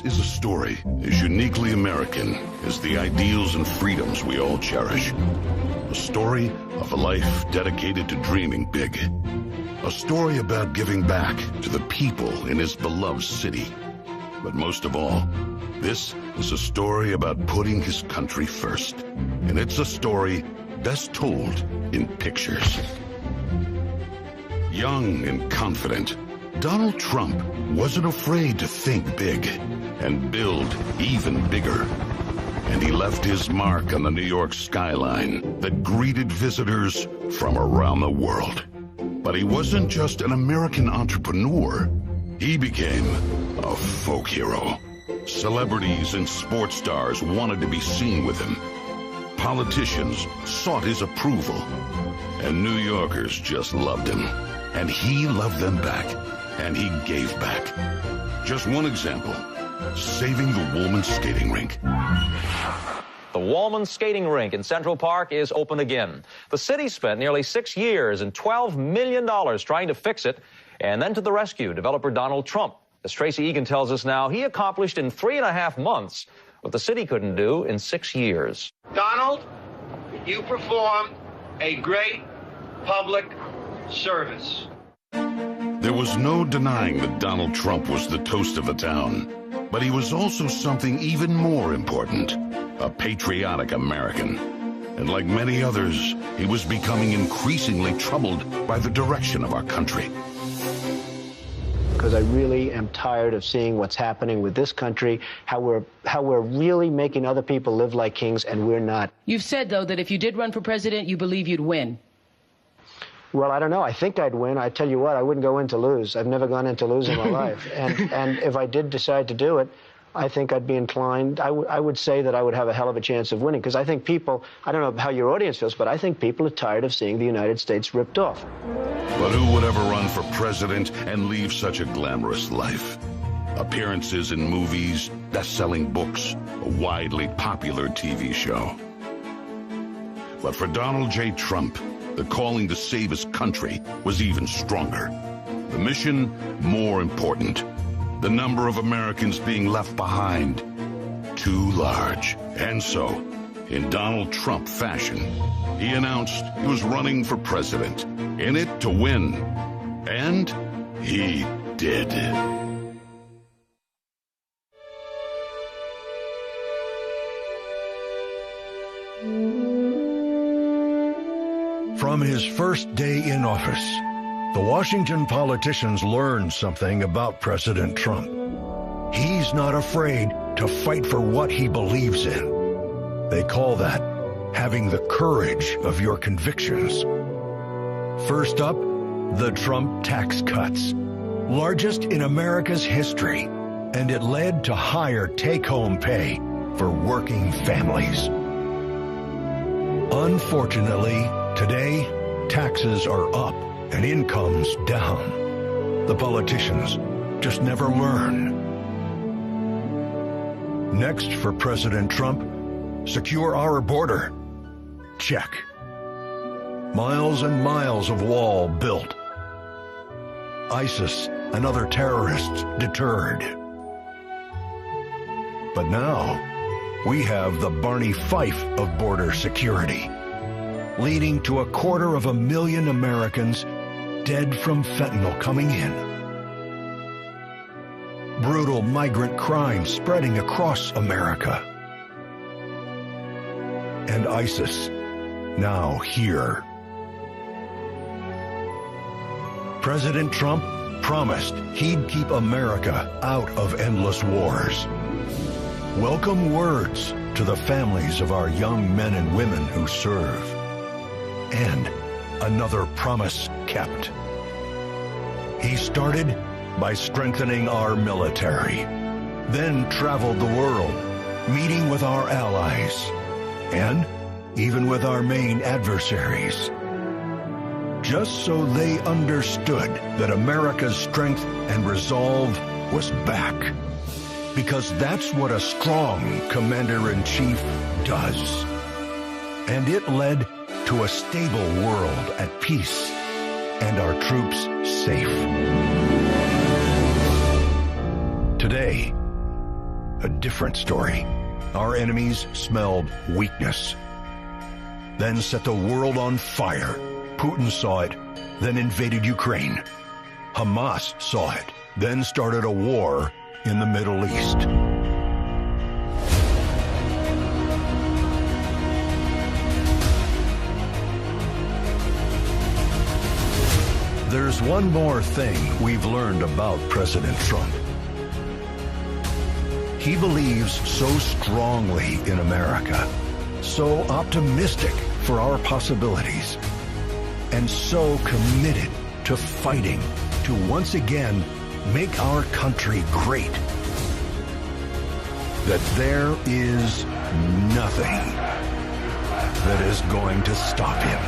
This is a story as uniquely American as the ideals and freedoms we all cherish. A story of a life dedicated to dreaming big. A story about giving back to the people in his beloved city. But most of all, this is a story about putting his country first. And it's a story best told in pictures. Young and confident, Donald Trump wasn't afraid to think big and build even bigger. And he left his mark on the New York skyline that greeted visitors from around the world. But he wasn't just an American entrepreneur. He became a folk hero. Celebrities and sports stars wanted to be seen with him. Politicians sought his approval. And New Yorkers just loved him. And he loved them back. And he gave back. Just one example, saving the Wollman skating rink. The Wollman skating rink in Central Park is open again. The city spent nearly 6 years and $12 million trying to fix it. And then to the rescue, developer Donald Trump. As Tracy Egan tells us now, he accomplished in 3.5 months what the city couldn't do in 6 years. Donald, you performed a great public service. There was no denying that Donald Trump was the toast of the town. But he was also something even more important, a patriotic American. And like many others, he was becoming increasingly troubled by the direction of our country. Because I really am tired of seeing what's happening with this country, how we're really making other people live like kings, and we're not. You've said, though, that if you did run for president, you believe you'd win. Well, I don't know. I think I'd win. I tell you what, I wouldn't go in to lose. I've never gone in to lose in my life. And if I did decide to do it, I think I'd be inclined. I would say that I would have a hell of a chance of winning, because I think people, I don't know how your audience feels, but I think people are tired of seeing the United States ripped off. But who would ever run for president and leave such a glamorous life? Appearances in movies, best-selling books, a widely popular TV show. But for Donald J. Trump, the calling to save his country was even stronger. The mission, more important. The number of Americans being left behind, too large. And so, in Donald Trump fashion, he announced he was running for president, in it to win. And he did. From his first day in office, the Washington politicians learned something about President Trump. He's not afraid to fight for what he believes in. They call that having the courage of your convictions. First up, the Trump tax cuts, largest in America's history, and it led to higher take-home pay for working families. Unfortunately, today, taxes are up and incomes down. The politicians just never learn. Next for President Trump, secure our border. Check. Miles and miles of wall built. ISIS and other terrorists deterred. But now, we have the Barney Fife of border security, leading to 250,000 Americans dead from fentanyl coming in. Brutal migrant crime spreading across America. And ISIS now here. President Trump promised he'd keep America out of endless wars. Welcome words to the families of our young men and women who serve. And another promise kept. He started by strengthening our military, then traveled the world, meeting with our allies, and even with our main adversaries, just so they understood that America's strength and resolve was back. Because that's what a strong commander-in-chief does. And it led to a stable world at peace and our troops safe. Today, different story. Our enemies smelled weakness, then set the world on fire. Putin saw it, then invaded Ukraine. Hamas saw it, then started a war in the Middle East. There's one more thing we've learned about President Trump. He believes so strongly in America, so optimistic for our possibilities, and so committed to fighting to once again make our country great, that there is nothing that is going to stop him.